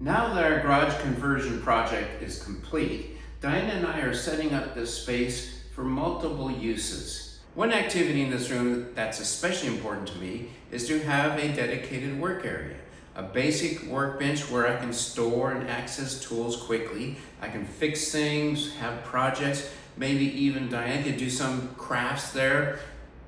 Now that our garage conversion project is complete, Diana and I are setting up this space for multiple uses. One activity in this room that's especially important to me is to have a dedicated work area. A basic workbench where I can store and access tools quickly. I can fix things, have projects, maybe even Diana could do some crafts there.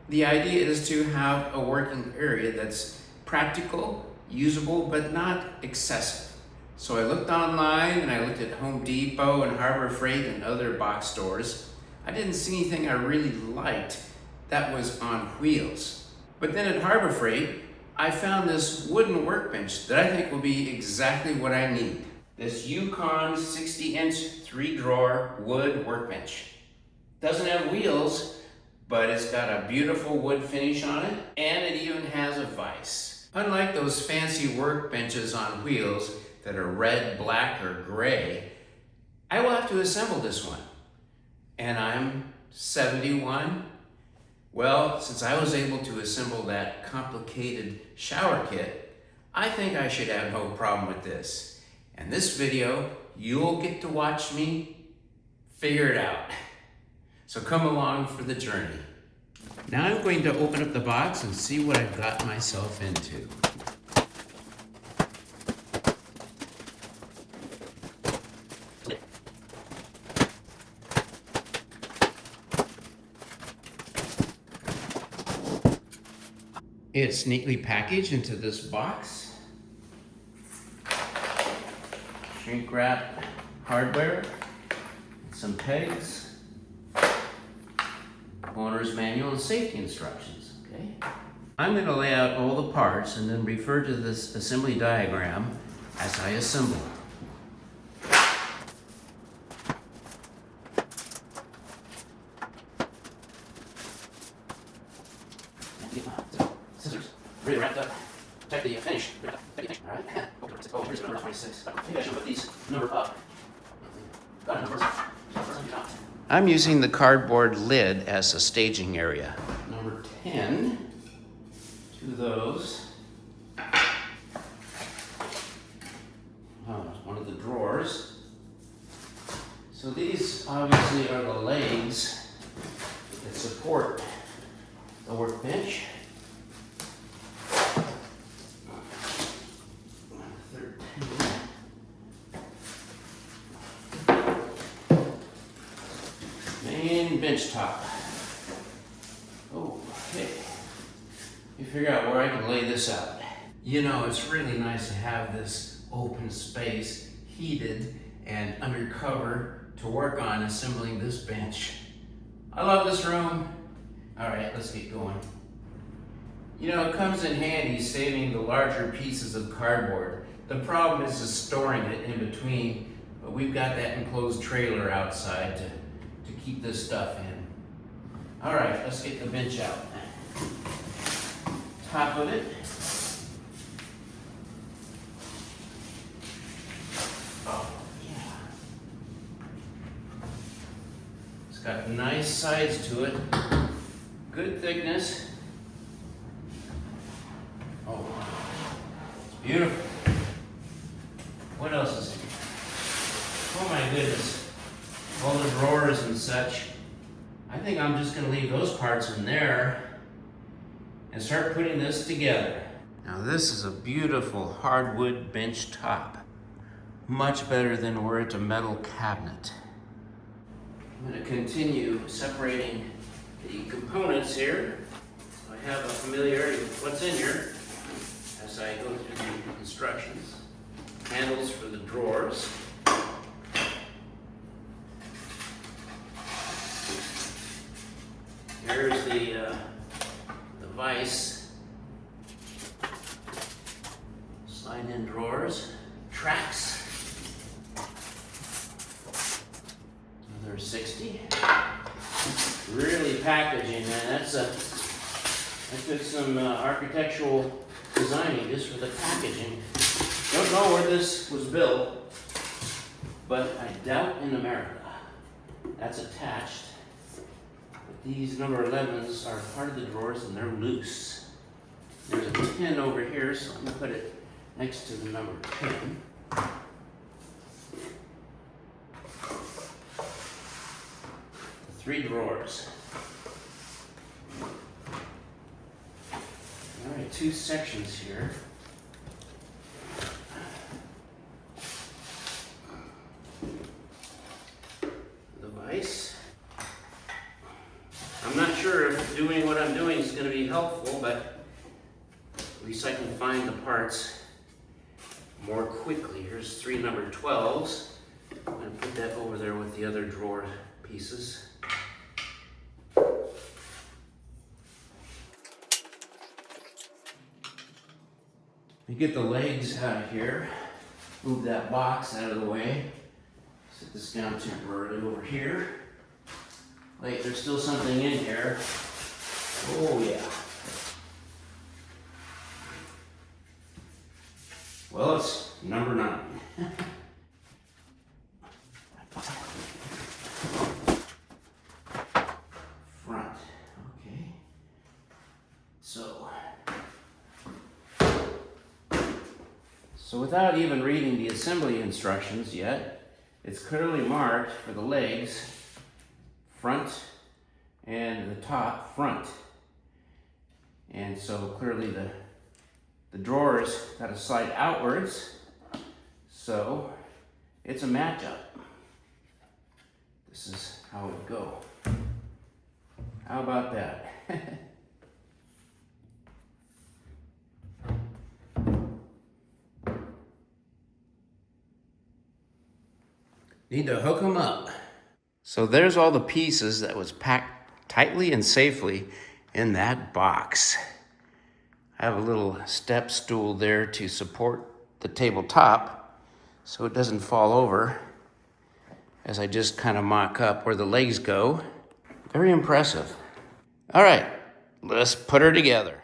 The idea is to have a working area that's practical, usable, but not excessive. So I looked online and I looked at Home Depot and Harbor Freight and other box stores. I didn't see anything I really liked that was on wheels. But then at Harbor Freight, I found this wooden workbench that I think will be exactly what I need. This Yukon 60-inch 3-drawer wood workbench. Doesn't have wheels, but it's got a beautiful wood finish on it, and it even has a vise. Unlike those fancy workbenches on wheels that are red, black, or gray, I will have to assemble this one. And I'm 71. Well, since I was able to assemble that complicated shower kit, I think I should have no problem with this. And this video, you'll get to watch me figure it out. So come along for the journey. Now I'm going to open up the box and see what I've got myself into. It's neatly packaged into this box. Shrink wrap hardware, some pegs, owner's manual and safety instructions, okay? I'm gonna lay out all the parts and then refer to this assembly diagram as I assemble. Scissors, really wrapped up. Check the finish. All right. Oh, here's number 26. Maybe I should put these number up. Got a number. I'm using the cardboard lid as a staging area. Number 10. Two of those. Oh, one of the drawers. So these obviously are the legs that support the workbench. 13. Main bench top. Okay. You figure out where I can lay this out. You know, it's really nice to have this open space, heated and undercover to work on assembling this bench. I love this room. All right, let's get going. You know, it comes in handy saving the larger pieces of cardboard. The problem is just storing it in between, but we've got that enclosed trailer outside to keep this stuff in. All right, let's get the bench out. Top of it. Oh, yeah. It's got nice sides to it. Good thickness. Oh, it's beautiful. What else is here? Oh my goodness. All the drawers and such. I think I'm just gonna leave those parts in there and start putting this together. Now this is a beautiful hardwood bench top. Much better than were it a metal cabinet. I'm gonna continue separating the components here. So I have a familiarity with what's in here as I go through the instructions. Handles for the drawers. Here's the vise. Slide in drawers. Tracks. Another 60. Really packaging, man. I took some architectural designing just for the packaging. Don't know where this was built, but I doubt in America. That's attached. But these number 11s are part of the drawers and they're loose. There's a 10 over here, so I'm gonna put it next to the number 10. 3 drawers. All right, 2 sections here. Device. I'm not sure if doing what I'm doing is going to be helpful, but at least I can find the parts more quickly. Here's 3 number 12s. I'm going to put that over there with the other drawer pieces. You get the legs out of here. Move that box out of the way. Set this down temporarily over here. Wait, there's still something in here. Oh yeah. Well, it's number 9. Front. Okay. So without even reading the assembly instructions yet, it's clearly marked for the legs, front, and the top, front. And so clearly the drawers got to slide outwards, so it's a matchup. This is how it would go. How about that? Need to hook them up. So there's all the pieces that was packed tightly and safely in that box. I have a little step stool there to support the tabletop so it doesn't fall over as I just kind of mock up where the legs go. Very impressive. All right, let's put her together.